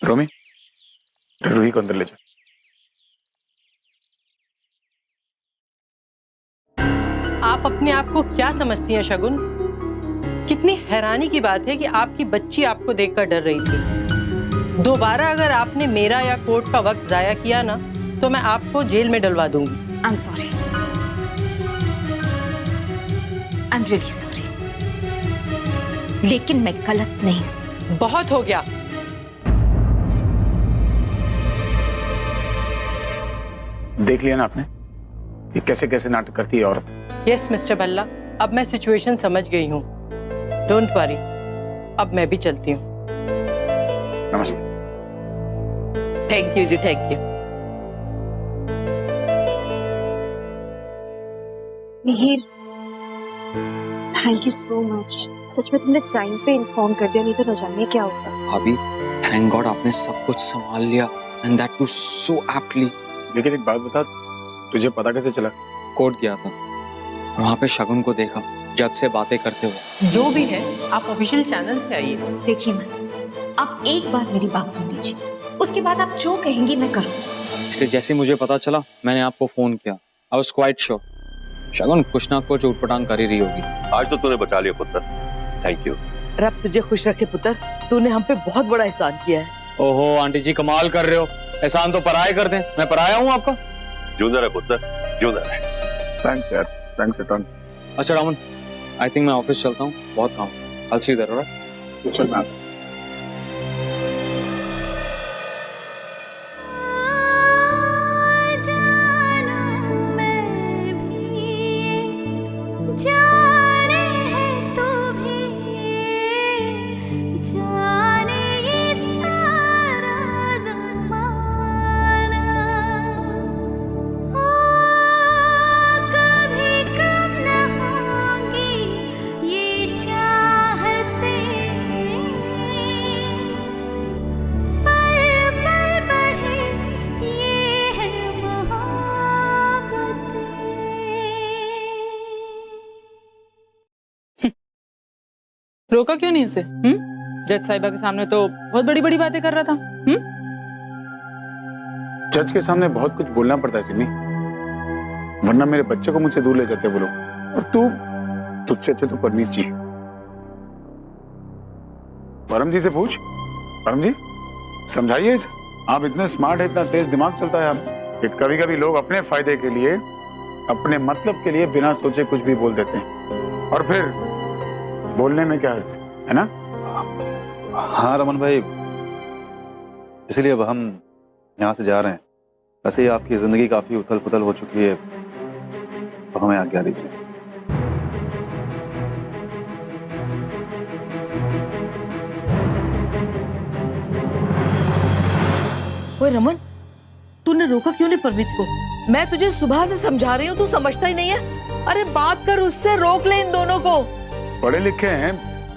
रोमी, रूही को अंदर ले जा। आप अपने आप को क्या समझती हैं शगुन? कितनी हैरानी की बात है कि आपकी बच्ची आपको देखकर डर रही थी। दोबारा अगर आपने मेरा या कोर्ट का वक्त जाया किया ना तो मैं आपको जेल में डलवा दूंगी। I'm sorry. I'm really sorry. लेकिन मैं गलत नहीं। बहुत हो गया। देख लिया ना आपने कि कैसे कैसे नाटक करती है औरत। यस मिस्टर भल्ला, अब मैं सिचुएशन समझ गई हूँ। डोंट वरी, अब मैं भी चलती हूँ। नमस्ते। Thank you ji, thank you. Mihir, thank you so much. सच में तुमने टाइम पे इन्फॉर्म कर दिया, नहीं तो न जाने क्या होता। भाभी, थैंक गॉड आपने सब कुछ संभाल लिया and that too so aptly. लेकिन एक बात बता, तुझे पता कैसे चला? कोर्ट गया था, वहाँ पे शगुन को देखा जज से बातें करते हुए। जो भी है आप ऑफिशियल चैनल से आइए। देखिए मैम, आप एक बार मेरी बात सुन लीजिए, उसके बाद आप जो कहेंगी मैं करूंगी। इसे जैसे मुझे पता चला मैंने आपको फोन किया। आई वाज क्वाइट श्योर शगुन कुछ ना कुछ उटपटांग कर ही रही होगी। आज तो तूने बचा लिया पुत्र, थैंक यू। रब तुझे खुश रखे पुत्र, तूने हम पे बहुत बड़ा एहसान किया है। ओहो आंटी जी कमाल कर रहे हो, एहसान तो पराये कर दें, मैं पराया हूँ आपका? जिंदा रहे पुत्र, जिंदा रहे। थैंक्स यार, थैंक्स अटॉन। अच्छा रामन, आई थिंक मैं ऑफिस चलता हूँ, बहुत काम। I'll see you there, alright? चल मैं रोका क्यों नहीं उसे? जज साहिबा के सामने तो बहुत बड़ी बड़ी बातें कर रहा था। जज के सामने बहुत कुछ बोलना पड़ता है सिमी, वरना मेरे बच्चे को मुझसे दूर ले जाते वो लोग। और तुझसे अच्छे तो परनीत जी। परम जी से पूछ। परम जी समझाइए इसे, आप इतने स्मार्ट है, इतना तेज दिमाग चलता है आप कि कभी कभी लोग अपने फायदे के लिए, अपने मतलब के लिए बिना सोचे कुछ भी बोल देते हैं, और फिर बोलने में क्या है ना? हाँ रमन भाई, इसलिए अब हम यहाँ से जा रहे हैं। वैसे ही आपकी जिंदगी काफी उथल पुथल हो चुकी है, तो हमें आज्ञा दीजिए। ओए रमन, तूने रोका क्यों नहीं परमीत को? मैं तुझे सुबह से समझा रही हूँ, तू समझता ही नहीं है। अरे बात कर उससे, रोक ले इन दोनों को। पढ़े लिखे हैं,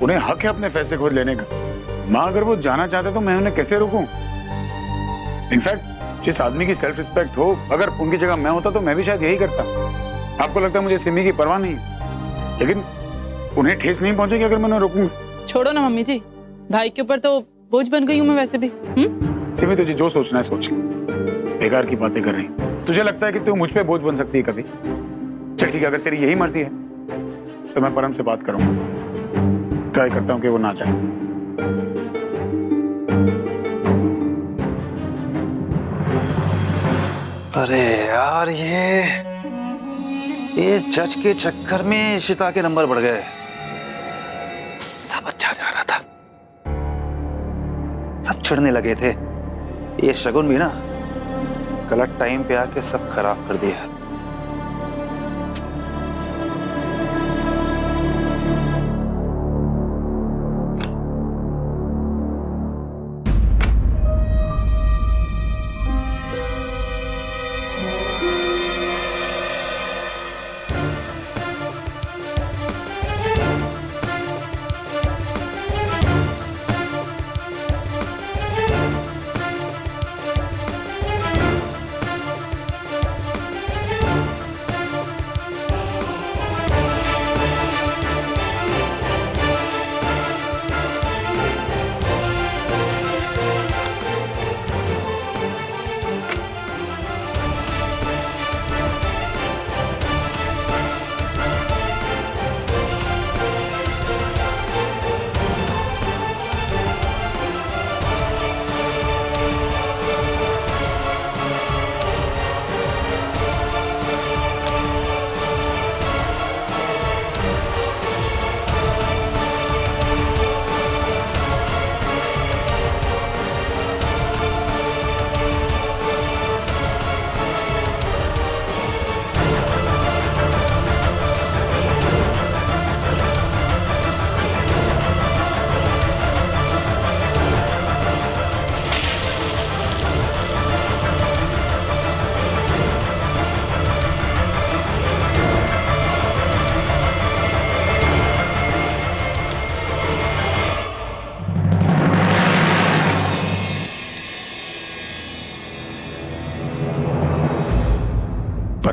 उन्हें हक है अपने फैसले खुद लेने का। माँ अगर वो जाना चाहते तो मैं उन्हें कैसे रोकूं? इनफैक्ट जिस आदमी की सेल्फ रिस्पेक्ट हो, अगर उनकी जगह मैं होता तो मैं भी शायद यही करता। आपको लगता है मुझे सिमी की परवाह नहीं, लेकिन उन्हें ठेस नहीं पहुंचेगी अगर मैं उन्हें रोकूंगा। छोड़ो ना मम्मी जी, भाई के ऊपर तो बोझ बन गई हूँ मैं वैसे भी। सिमी तुझे जो सोचना है सोच, बेकार की बातें कर रही। तुझे लगता है कि तू मुझ पे बोझ बन सकती है कभी? चल ठीक है, अगर तेरी यही मर्जी है तो मैं परम से बात करूंगा। ट्राई करता हूं कि वो ना जाए। अरे यार, ये जज के चक्कर में इशिता के नंबर बढ़ गए। सब अच्छा जा रहा था, सब चिढ़ने लगे थे। ये शगुन भी ना गलत टाइम पे आके सब खराब कर दिया।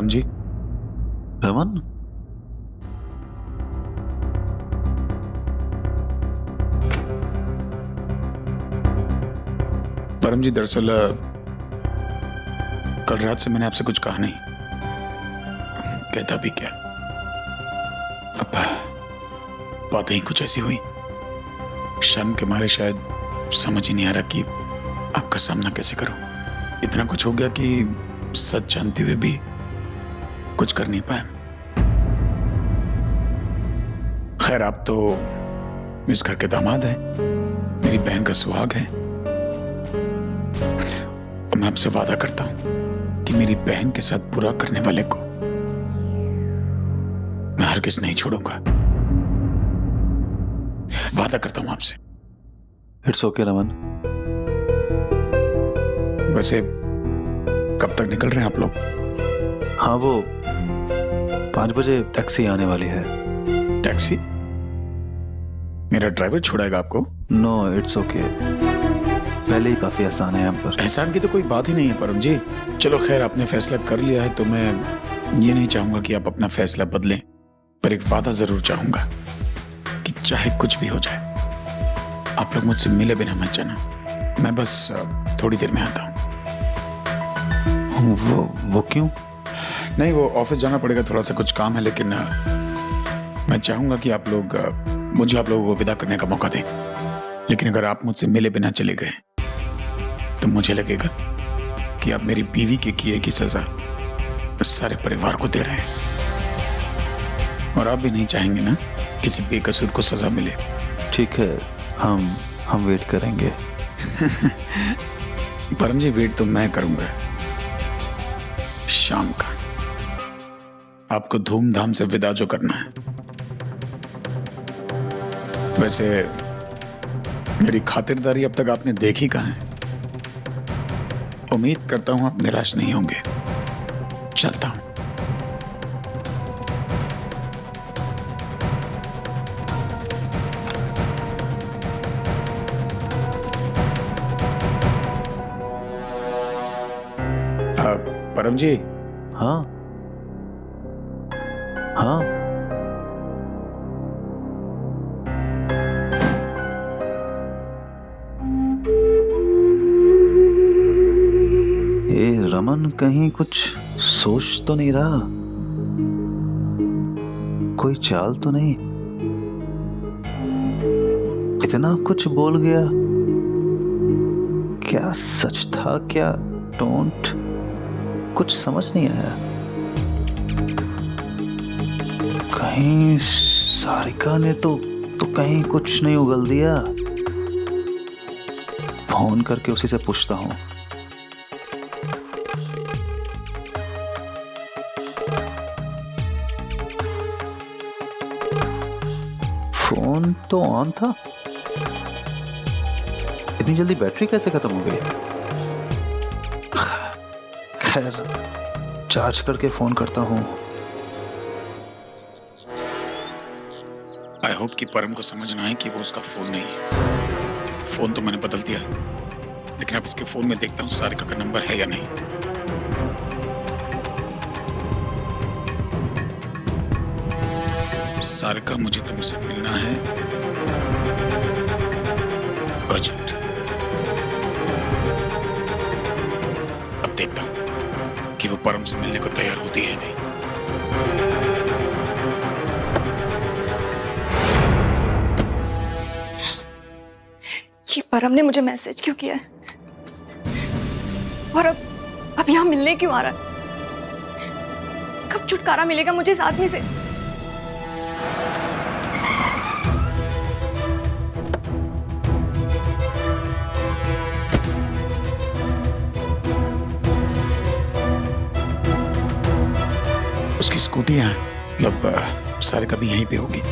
परम जी, रमन, परम जी दरअसल कल रात से मैंने आपसे कुछ कहा नहीं, कहता भी क्या। अब बातें ही कुछ ऐसी हुई, शर्म के मारे शायद समझ ही नहीं आ रहा कि आपका सामना कैसे करूं। इतना कुछ हो गया कि सच जानते हुए भी कुछ कर नहीं पाया। खैर, आप तो इस घर के दामाद हैं, मेरी बहन का सुहाग है, और मैं आपसे वादा करता हूं कि मेरी बहन के साथ बुरा करने वाले को मैं हरगिज नहीं छोड़ूंगा। वादा करता हूं आपसे। It's okay Raman. वैसे कब तक निकल रहे हैं आप लोग? हाँ, वो 5 बजे टैक्सी आने वाली है। टैक्सी? मेरा ड्राइवर छोड़ाएगा आपको? No, it's okay. पहले ही काफी आसान है हम पर। एहसान की तो कोई बात ही नहीं है परम जी। चलो खैर, आपने फैसला कर लिया है तो मैं ये नहीं चाहूंगा कि आप अपना फैसला बदलें, पर एक वादा जरूर चाहूंगा कि चाहे कुछ भी हो जाए, आप लोग मुझसे मिले बिना मत जाना। मैं बस थोड़ी देर में आता हूँ। वो क्यों? नहीं, वो ऑफिस जाना पड़ेगा, थोड़ा सा कुछ काम है, लेकिन मैं चाहूंगा कि आप लोग मुझे आप लोगों को विदा करने का मौका दें। लेकिन अगर आप मुझसे मिले बिना चले गए तो मुझे लगेगा कि आप मेरी बीवी के किए की सजा सारे परिवार को दे रहे हैं, और आप भी नहीं चाहेंगे ना किसी बेकसूर को सजा मिले। ठीक है, हम वेट करेंगे। परम जी, वेट तो मैं करूंगा। शाम का आपको धूमधाम से विदा जो करना है। वैसे मेरी खातिरदारी अब तक आपने देखी कहाँ है। उम्मीद करता हूं आप निराश नहीं होंगे। चलता हूं। परम जी। हाँ हाँ, ये रमन कहीं कुछ सोच तो नहीं रहा? कोई चाल तो नहीं? इतना कुछ बोल गया, क्या सच था क्या डोंट, कुछ समझ नहीं आया। कहीं सारिका ने तो कहीं कुछ नहीं उगल दिया? फोन करके उसी से पूछता हूं। फोन तो ऑन था, इतनी जल्दी बैटरी कैसे खत्म हो गई? खैर, चार्ज करके फोन करता हूं। आई होप कि परम को समझ ना आए कि वो उसका फोन नहीं है। फोन तो मैंने बदल दिया, लेकिन अब इसके फोन में देखता हूँ सारिका का नंबर है या नहीं। सारिका, मुझे तुमसे मिलना है अर्जेंट। अब देखता हूँ कि वो परम से मिलने को तैयार होती है नहीं। ये परम ने मुझे मैसेज क्यों किया है? और अब यहाँ मिलने क्यों आ रहा है? कब छुटकारा मिलेगा मुझे इस आदमी से? उसकी स्कूटी है, मतलब सारिका भी यहीं पे होगी।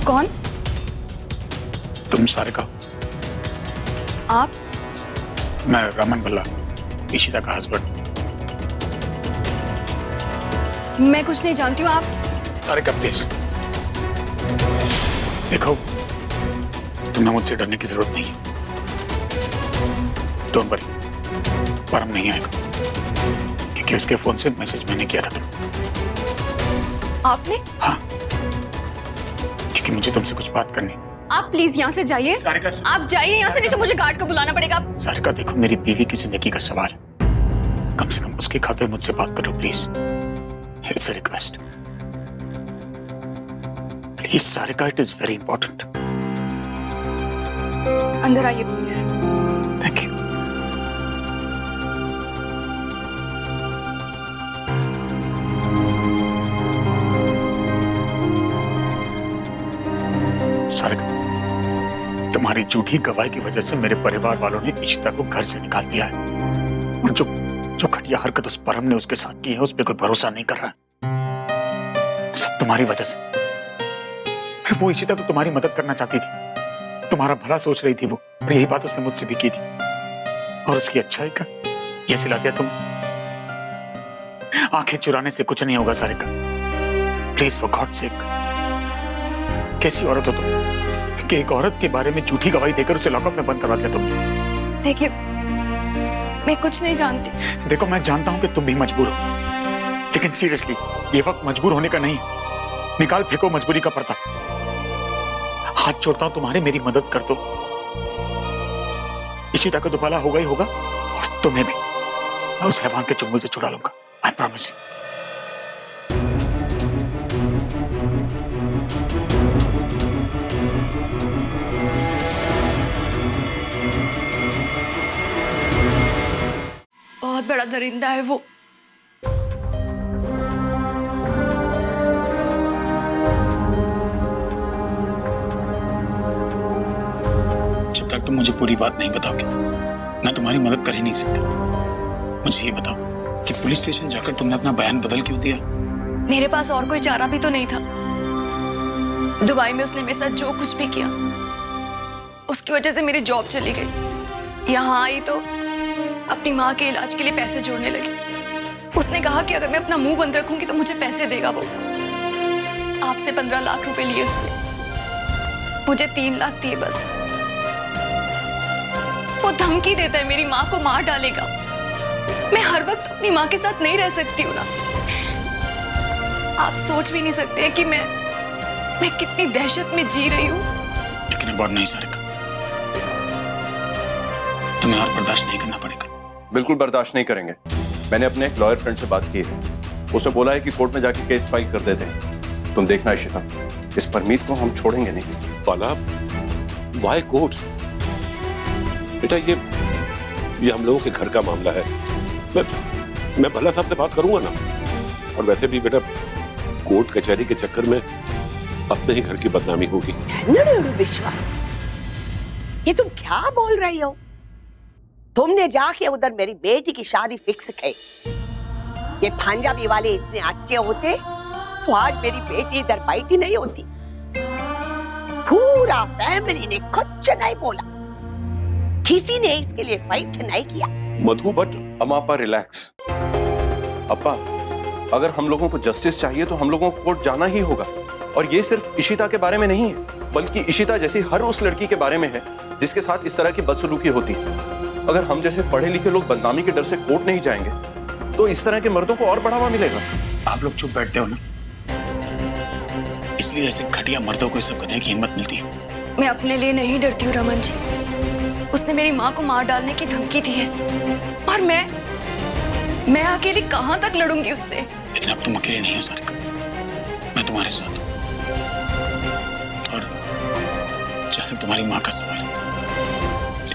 कौन? तुम सारिका? आप? मैं रमन भल्ला, इशिता का हस्बैंड। मैं कुछ नहीं जानती हूँ। आप? सारिका प्लीज, देखो तुम्हें मुझसे डरने की जरूरत नहीं है। डोंट वरी, परम नहीं आएगा क्योंकि उसके फोन से मैसेज मैंने किया था तुम। आपने? हाँ, क्योंकि मुझे तुमसे कुछ बात करनी। आप प्लीज यहाँ से जाइए। सारिका, आप जाइए यहाँ से, नहीं तो मुझे गार्ड को बुलाना पड़ेगा। सारिका देखो, मेरी बीवी की जिंदगी का सवाल है, कम से कम उसकी खातिर मुझसे बात करो please. It's a request please Sarika, it is very important. अंदर आइए प्लीज। Thank you. सारिका, तुम्हारी झूठी गवाही की वजह से मेरे परिवार वालों ने इशिता को घर से निकाल दिया है और जो घटिया हरकत उस परम ने उसके साथ की है उस पर कोई भरोसा नहीं कर रहा। सब तुम्हारी वजह से। अरे वो इशिता तो तुम्हारी मदद करना चाहती थी, तुम्हारा भला सोच रही थी वो, और यही बात उसने मुझसे भी की थी, और उसकी अच्छाई का ये सिला दिया तुम। आंखें चुराने से कुछ नहीं होगा Sarika, please for God sake. कैसी औरत हो तुम कि एक औरत के बारे में झूठी गवाही देकर उसे लॉकअप में बंद करवा दिया तुमने। देखिए, मैं कुछ नहीं जानती। देखो, मैं जानता हूं कि तुम भी मजबूर हो, लेकिन सीरियसली ये वक्त मजबूर होने का नहीं। निकाल फेंको मजबूरी का पर्दा। हाथ छोड़ता हूं तुम्हारे, मेरी मदद कर दो। इशिता का दुबाला होगा ही होगा, और तुम्हें भी मैं उस हैवान के चुंगल से छुड़ा लूंगा, आई प्रॉमिस। बहुत बड़ा दरिंदा है वो। जब तक तुम मुझे पूरी बात नहीं बताओगे मैं तुम्हारी मदद कर ही नहीं सकता। मुझे ये बताओ कि पुलिस स्टेशन जाकर तुमने अपना बयान बदल क्यों दिया? मेरे पास और कोई चारा भी तो नहीं था। दुबई में उसने मेरे साथ जो कुछ भी किया उसकी वजह से मेरी जॉब चली गई। यहाँ आई तो अपनी माँ के इलाज के लिए पैसे जोड़ने लगी। उसने कहा कि अगर मैं अपना मुंह बंद रखूंगी तो मुझे पैसे देगा वो। आपसे 15 लाख रुपए लिए उसने, मुझे 3 लाख दिए बस। वो धमकी देता है मेरी माँ को मार डालेगा। मैं हर वक्त अपनी माँ के साथ नहीं रह सकती हूँ ना। आप सोच भी नहीं सकते हैं कि मैं कितनी दहशत में जी रही हूँ। लेकिन बहुत नहीं सारिका, तुम्हें और बर्दाश्त नहीं करना पड़ेगा। बिल्कुल बर्दाश्त नहीं करेंगे। मैंने अपने एक लॉयर फ्रेंड से बात की है, उसने बोला है कि कोर्ट में जाके केस फाइल कर देते हैं। तुम देखना इशिता, इस परमीत को हम छोड़ेंगे नहीं। बाला, वाई कोर्ट? बेटा ये हम लोगों के घर का मामला है। मैं भल्ला साहब से बात करूंगा ना। और वैसे भी बेटा, कोर्ट कचहरी के चक्कर में अपने ही घर की बदनामी होगी। विश्वा, ये तुम क्या बोल रही हो? तुमने जाके उधर मेरी बेटी की शादी फिक्स की। ये पंजाबी वाले इतने अच्छे होते तो आज मेरी बेटी इधर बैठी नहीं होती। पूरा फैमिली ने कुछ नहीं बोला, किसी ने इसके लिए फाइट नहीं किया। मधु, बट अम्मा रिलैक्स। अप्पा, अगर हम लोगों को जस्टिस चाहिए तो हम लोगों को कोर्ट जाना ही होगा। और ये सिर्फ इशिता के बारे में नहीं है, बल्कि इशिता जैसी हर उस लड़की के बारे में है जिसके साथ इस तरह की बदसलूकी होती है। अगर हम जैसे पढ़े लिखे लोग बदनामी के डर से कोर्ट नहीं जाएंगे तो इस तरह के मर्दों को और बढ़ावा मिलेगा। आप लोग चुप बैठते हो ना, इसलिए ऐसे घटिया मर्दों को ये सब करने की हिम्मत मिलती है। मैं अपने लिए नहीं डरती हूँ रमन जी। उसने मेरी माँ को मार डालने की धमकी दी है और मैं अकेली कहाँ तक लड़ूंगी उससे। लेकिन अब तुम अकेले नहीं हो सारिका, मैं तुम्हारे साथ हूँ। और जैसे तुम्हारी माँ का सवाल,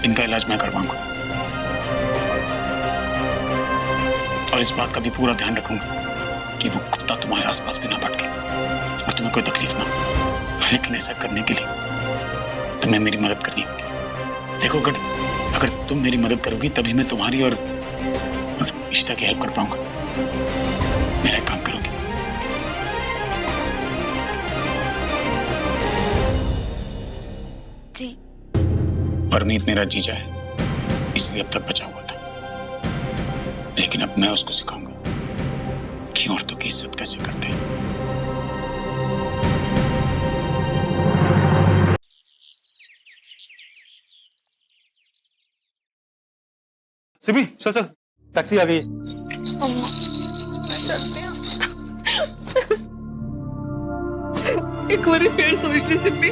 इनका इलाज मैं करवाऊंगा और इस बात का भी पूरा ध्यान रखूंगा कि वो कुत्ता तुम्हारे आसपास भी ना भटके और तुम्हें कोई तकलीफ ना हो। लेकिन ऐसा करने के लिए तुम्हें मेरी मदद करनी होगी। देखो, अगर तुम मेरी मदद करोगी तभी मैं तुम्हारी और इशिता की हेल्प कर पाऊंगा। मेरा काम करोगी? जी। परमीत मेरा जीजा है, इसलिए अब तक बचा हुआ था। लेकिन अब मैं उसको सिखाऊंगा कि औरतों की इज्जत कैसे करते हैं। सिमी चल चल, टैक्सी आ गई। एक बार फिर सोच ली सिम्मी,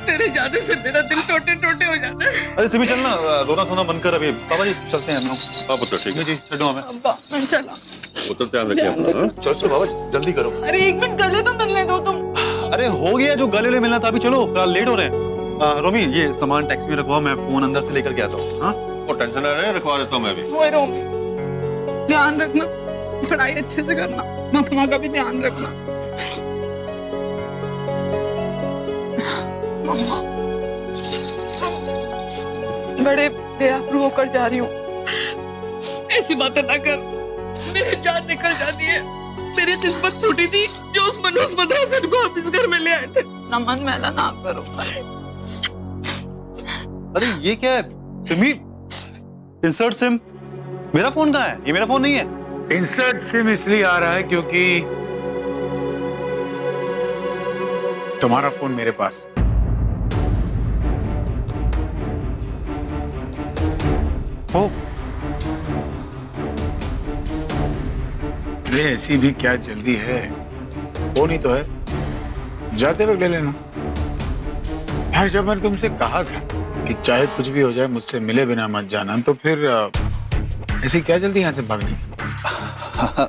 तेरे जाने से मेरा दिल टोटे टोटे हो जाता है। अरे सिमी चल ना, रोना धोना बंद कर अभी। बाबा जी चलते हैं हम लोग। हाँ पुत्र ठीक है जी चलो हमें। अब्बा मैं चला। पुत्र ध्यान रखिए अपना। हाँ? चलो चलो बाबा जल्दी करो। अरे एक मिनट गले तो मिलने दो तुम। अरे हो गया जो गले मिलना था, अभी चलो फिलहाल लेट हो रहे हैं। रोमी ये सामान टैक्सी में रखवाओ, मैं फोन अंदर से लेकर के आता हूँ। हाँ और टेंशन ना रहे, रखवा देता हूँ मैं भी। वो रोमी, ध्यान रखना, पढ़ाई अच्छे से करना, मम्मा का भी ध्यान रखना। मम्मा बड़े बेआबरू होकर जा रही हूँ। ऐसी बातें ना कर, मेरी जान निकल जाती है। मेरी किस्मत टूटी थी जो उस मनोज मद्रासन को हम इस घर में ले आए थे। ना मन मैला ना करो। अरे ये क्या है सिमी? Insert SIM. मेरा फोन कहाँ है? ये मेरा फोन नहीं है। इंसर्ट सिम इसलिए आ रहा है क्योंकि तुम्हारा फोन मेरे पास। हो अरे ऐसी भी क्या जल्दी है, फोन ही तो है, जाते वक्त ले लेना। यार जब मैंने तुमसे कहा था कि चाहे कुछ भी हो जाए मुझसे मिले बिना मत जाना, तो फिर ऐसी क्या जल्दी यहाँ से भागने की?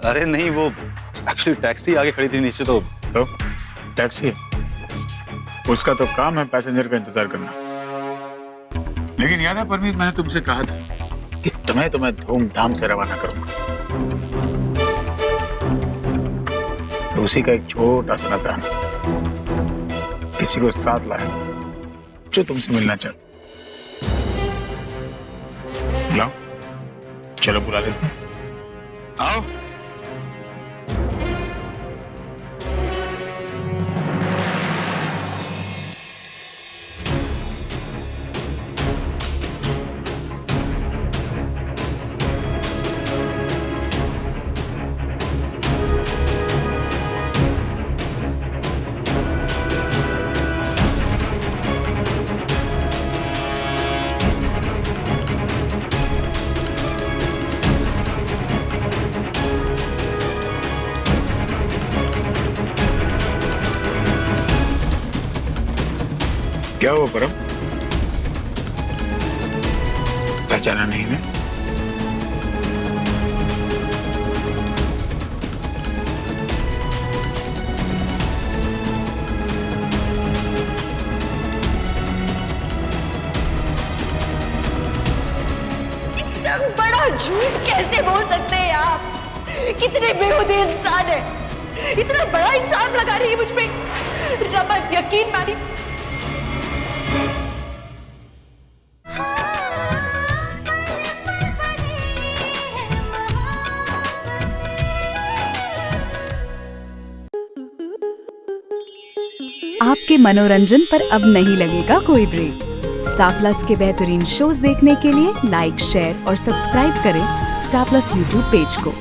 अरे नहीं, वो एक्चुअली टैक्सी आगे खड़ी थी नीचे। तो टैक्सी उसका तो काम है पैसेंजर का इंतजार करना। लेकिन याद है परमीत, मैंने तुमसे कहा था कि तुम्हें धूमधाम से रवाना करूंगा। तो उसी का एक छोटा सा नजराना, किसी को साथ लाया जो तुमसे मिलना चाहता। बुलाओ, चलो बुला लेते हैं। आओ। क्या हुआ परम, पहचाना नहीं है? इतना बड़ा झूठ कैसे बोल सकते हैं आप? कितने बेहुदे इंसान है। इतना बड़ा इंसान लगा रही है मुझ पे। रमन यकीन मानी, आपके मनोरंजन पर अब नहीं लगेगा कोई ब्रेक। स्टार प्लस के बेहतरीन शोज देखने के लिए लाइक, शेयर और सब्सक्राइब करें स्टार प्लस यूट्यूब पेज को।